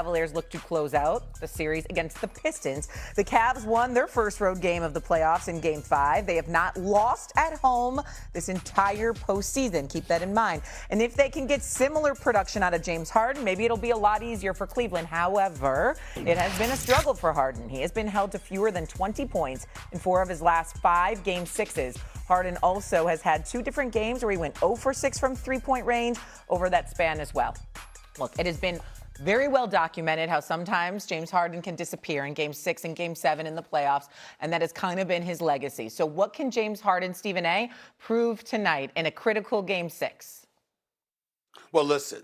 Cavaliers look to close out the series against the Pistons. The Cavs won their first road game of the playoffs in Game 5. They have not lost at home this entire postseason. Keep that in mind. And if they can get similar production out of James Harden, maybe it'll be a lot easier for Cleveland. However, it has been a struggle for Harden. He has been held to fewer than 20 points in 4 of his last 5 Game 6s. Harden also has had 2 different games where he went 0 for 6 from three-point range over that span as well. Look, it has been very well documented how sometimes James Harden can disappear in Game 6 and Game 7 in the playoffs, and that has kind of been his legacy. So what can James Harden, Stephen A., prove tonight in a critical Game 6? Well, listen,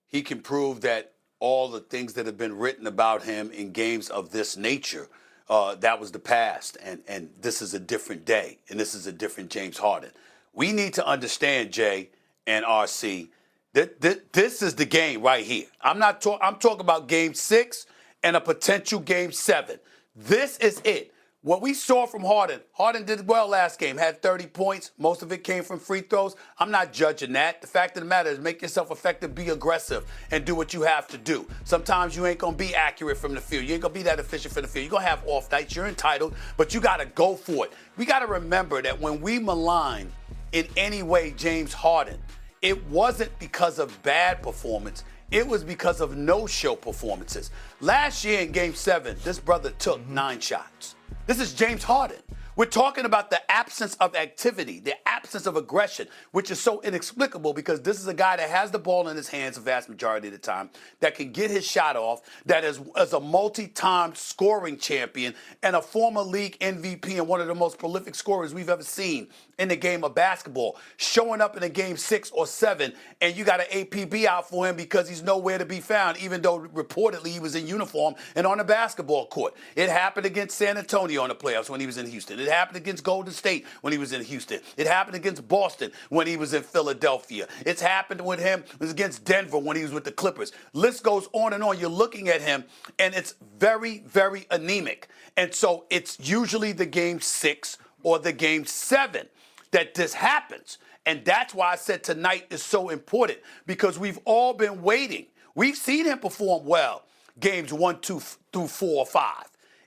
he can prove that all the things that have been written about him in games of this nature, that was the past, and this is a different day, and this is a different James Harden. We need to understand, Jay and RC, this is the game right here. I'm talking about Game 6 and a potential Game 7. This is it. What we saw from Harden did well last game, had 30 points. Most of it came from free throws. I'm not judging that. The fact of the matter is make yourself effective, be aggressive, and do what you have to do. Sometimes you ain't going to be accurate from the field. You ain't going to be that efficient from the field. You're going to have off nights. You're entitled, but you got to go for it. We got to remember that when we malign in any way James Harden, it wasn't because of bad performance. It was because of no-show performances. Last year in Game 7, this brother took 9 shots. This is James Harden. We're talking about the absence of activity, the absence of aggression, which is so inexplicable because this is a guy that has the ball in his hands the vast majority of the time, that can get his shot off, that is a multi-time scoring champion and a former league MVP and one of the most prolific scorers we've ever seen in the game of basketball, showing up in a Game 6 or 7, and you got an APB out for him because he's nowhere to be found, even though reportedly he was in uniform and on the basketball court. It happened against San Antonio in the playoffs when he was in Houston. It happened against Golden State when he was in Houston. It happened against Boston when he was in Philadelphia. It's happened with him it was against Denver when he was with the Clippers. List goes on and on. You're looking at him, and it's very, very anemic. And so it's usually the Game 6 or the Game 7 that this happens. And that's why I said tonight is so important, because we've all been waiting. We've seen him perform well Games 1, 2 through 4 or 5.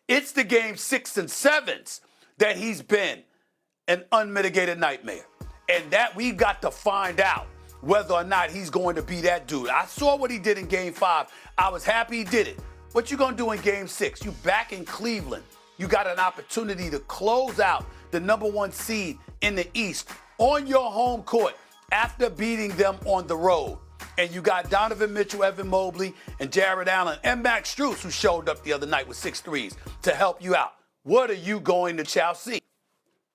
It's the Game 6 and 7s that he's been an unmitigated nightmare. And that we've got to find out whether or not he's going to be that dude. I saw what he did in Game 5. I was happy he did it. What you going to do in Game 6? You back in Cleveland. You got an opportunity to close out the #1 seed in the East on your home court after beating them on the road. And you got Donovan Mitchell, Evan Mobley, and Jared Allen, and Max Strus, who showed up the other night with 6 threes to help you out. What are you going to see?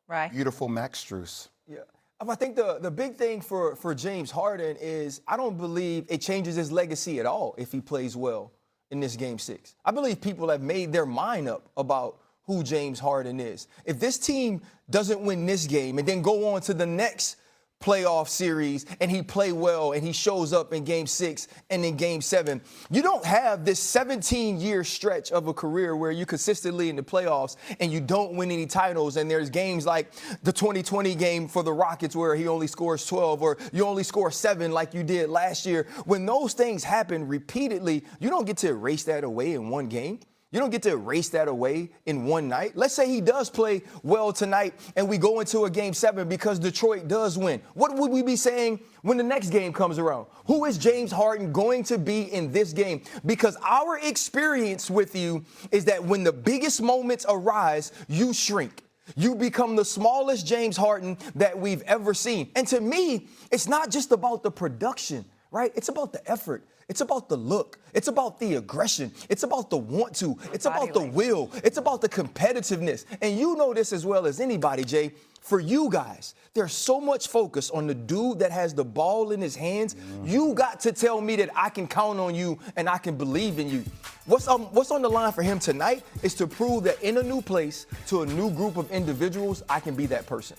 Right. Beautiful Max Strus. Yeah. I think the big thing for James Harden is I don't believe it changes his legacy at all if he plays well in this Game 6. I believe people have made their mind up about who James Harden is. If this team doesn't win this game and then go on to the next playoff series and he play well and he shows up in Game 6 and in Game 7, you don't have this 17-year stretch of a career where you consistently in the playoffs and you don't win any titles, and there's games like the 2020 game for the Rockets where he only scores 12 or you only score 7 like you did last year. When those things happen repeatedly, you don't get to erase that away in one game. You don't get to erase that away in one night. Let's say he does play well tonight and we go into a Game 7 because Detroit does win. What would we be saying when the next game comes around? Who is James Harden going to be in this game? Because our experience with you is that when the biggest moments arise, you shrink. You become the smallest James Harden that we've ever seen. And to me, it's not just about the production, right? It's about the effort. It's about the look. It's about the aggression. It's about the want to. It's about the will. It's about the competitiveness. And you know this as well as anybody, Jay. For you guys, there's so much focus on the dude that has the ball in his hands. You got to tell me that I can count on you and I can believe in you. What's on the line for him tonight is to prove that in a new place to a new group of individuals, I can be that person.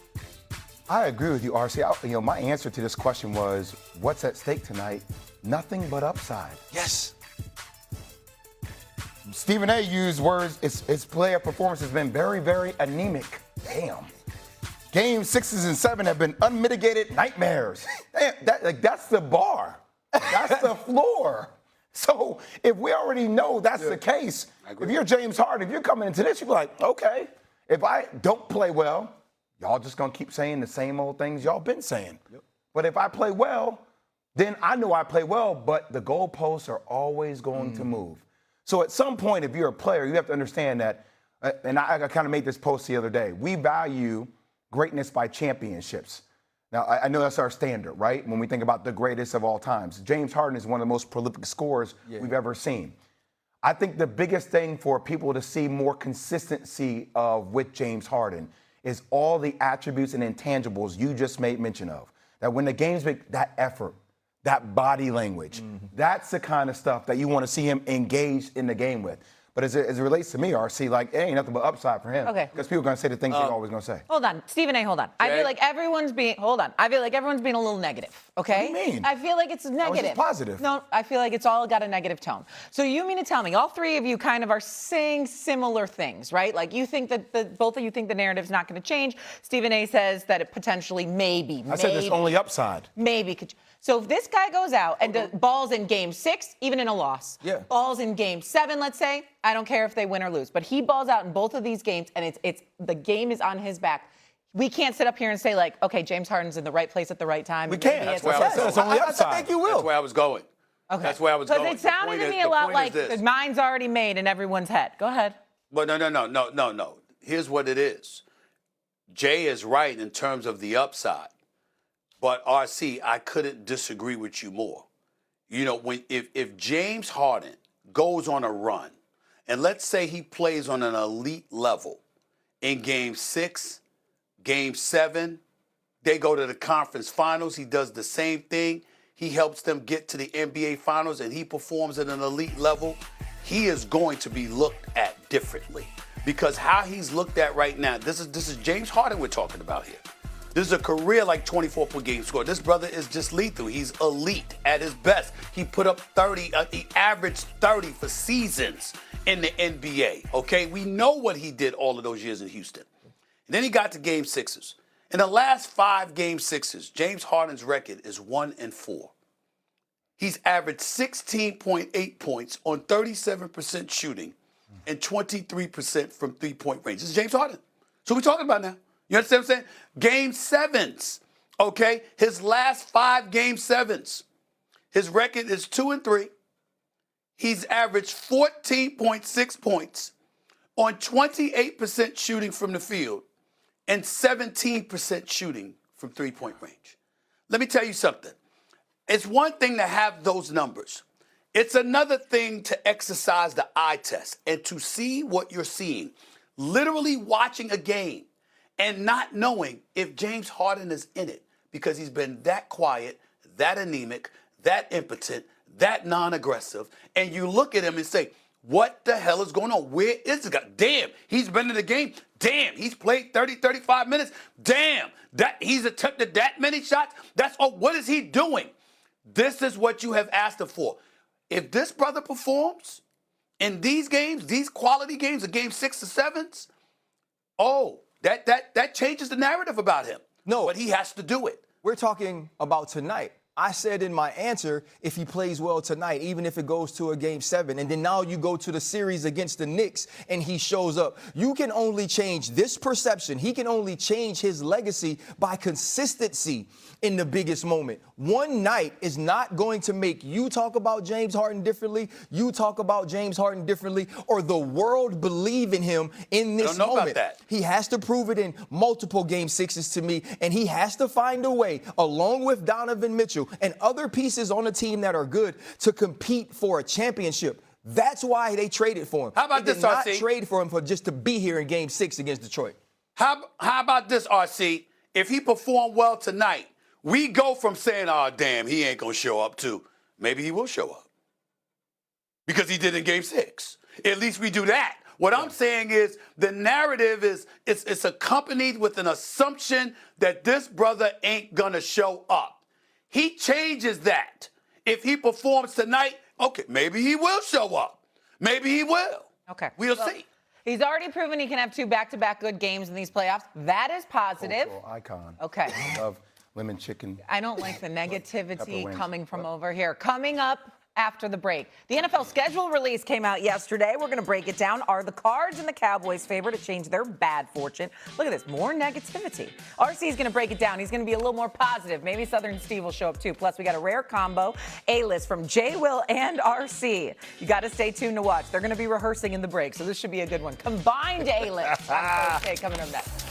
I agree with you, RC. My answer to this question was, what's at stake tonight? Nothing but upside. Yes. Stephen A. used words, his player performance has been very, very anemic. Damn. Game 6s and 7 have been unmitigated nightmares. Damn, that's the bar. That's the floor. So if we already know that's the case, if you're James Harden, if you're coming into this, you're like, okay, if I don't play well, y'all just gonna keep saying the same old things y'all been saying. But if I play well, then I know I play well, but the goalposts are always going to move. So at some point, if you're a player, you have to understand that, and I kind of made this post the other day, we value greatness by championships. Now, I know that's our standard, right? When we think about the greatest of all times. James Harden is one of the most prolific scorers we've ever seen. I think the biggest thing for people to see more consistency with James Harden is all the attributes and intangibles you just made mention of. That when the game's big, that effort, that body language, that's the kind of stuff that you want to see him engaged in the game with. But as it relates to me, RC, like, it ain't nothing but upside for him. Okay. Because people are going to say the things they're always going to say. Hold on. Stephen A., hold on. I feel like everyone's being a little negative, okay? What do you mean? I feel like it's negative. just positive. No, I feel like it's all got a negative tone. So you mean to tell me all three of you kind of are saying similar things, right? Like you think that both of you think the narrative's not going to change. Stephen A. says that it potentially maybe. I said there's only upside. Maybe. So if this guy goes out and balls in game 6, even in a loss, balls in game 7, let's say, I don't care if they win or lose, but he balls out in both of these games and it's the game is on his back. We can't sit up here and say like, okay, James Harden's in the right place at the right time. We can't. That's where I was going. It's only upside. I think you will. That's where I was going. Okay. That's where I was going. Because it sounded to me a lot like the mind's already made in everyone's head. Go ahead. But no. Here's what it is. Jay is right in terms of the upside. But RC, I couldn't disagree with you more. You know, if James Harden goes on a run, and let's say he plays on an elite level in game 6, game 7, they go to the conference finals, he does the same thing, he helps them get to the NBA finals, and he performs at an elite level, he is going to be looked at differently. Because how he's looked at right now, this is James Harden we're talking about here. This is a career like 24-point game score. This brother is just lethal. He's elite at his best. He put up 30, he averaged 30 for seasons in the NBA, okay? We know what he did all of those years in Houston. And then he got to game 6s. In the last 5 game 6s, James Harden's record is 1-4. He's averaged 16.8 points on 37% shooting and 23% from three-point range. This is James Harden. So we're talking about now. You understand what I'm saying? Game 7s, okay? His last 5 game 7s. His record is 2-3. He's averaged 14.6 points on 28% shooting from the field and 17% shooting from three-point range. Let me tell you something. It's one thing to have those numbers. It's another thing to exercise the eye test and to see what you're seeing. Literally watching a game and not knowing if James Harden is in it because he's been that quiet, that anemic, that impotent, that non-aggressive, and you look at him and say, what the hell is going on? Where is this guy? Damn, he's been in the game. Damn, he's played 30, 35 minutes. Damn, that he's attempted that many shots. What is he doing? This is what you have asked him for. If this brother performs in these games, these quality games, the game 6 or 7s, that changes the narrative about him. No. But he has to do it. We're talking about tonight. I said in my answer, if he plays well tonight, even if it goes to a game 7, and then now you go to the series against the Knicks and he shows up, you can only change this perception. He can only change his legacy by consistency in the biggest moment. One night is not going to make you talk about James Harden differently, you talk about James Harden differently, or the world believe in him in this moment. About that. He has to prove it in multiple game 6s to me, and he has to find a way, along with Donovan Mitchell and other pieces on the team that are good, to compete for a championship. That's why they traded for him. How about they this, did not RC? trade for him for just to be here in game 6 against Detroit. How about this, RC? If he performed well tonight, we go from saying, oh, damn, he ain't going to show up too. Maybe he will show up. Because he did in game 6. At least we do that. What I'm saying is the narrative is it's accompanied with an assumption that this brother ain't going to show up. He changes that. If he performs tonight, okay, maybe he will show up. Maybe he will. Okay. We'll see. He's already proven he can have 2 back-to-back good games in these playoffs. That is positive. Cultural icon. Okay. Of lemon chicken. I don't like the Pepper negativity wings. coming from over here. Coming up after the break. The NFL schedule release came out yesterday. We're going to break it down. Are the Cards and the Cowboys favored to change their bad fortune? Look at this, more negativity. RC is going to break it down. He's going to be a little more positive. Maybe Southern Steve will show up too. Plus, we got a rare combo, A-list from J. Will and RC. You got to stay tuned to watch. They're going to be rehearsing in the break, so this should be a good one. Combined A-list on Thursday coming up next.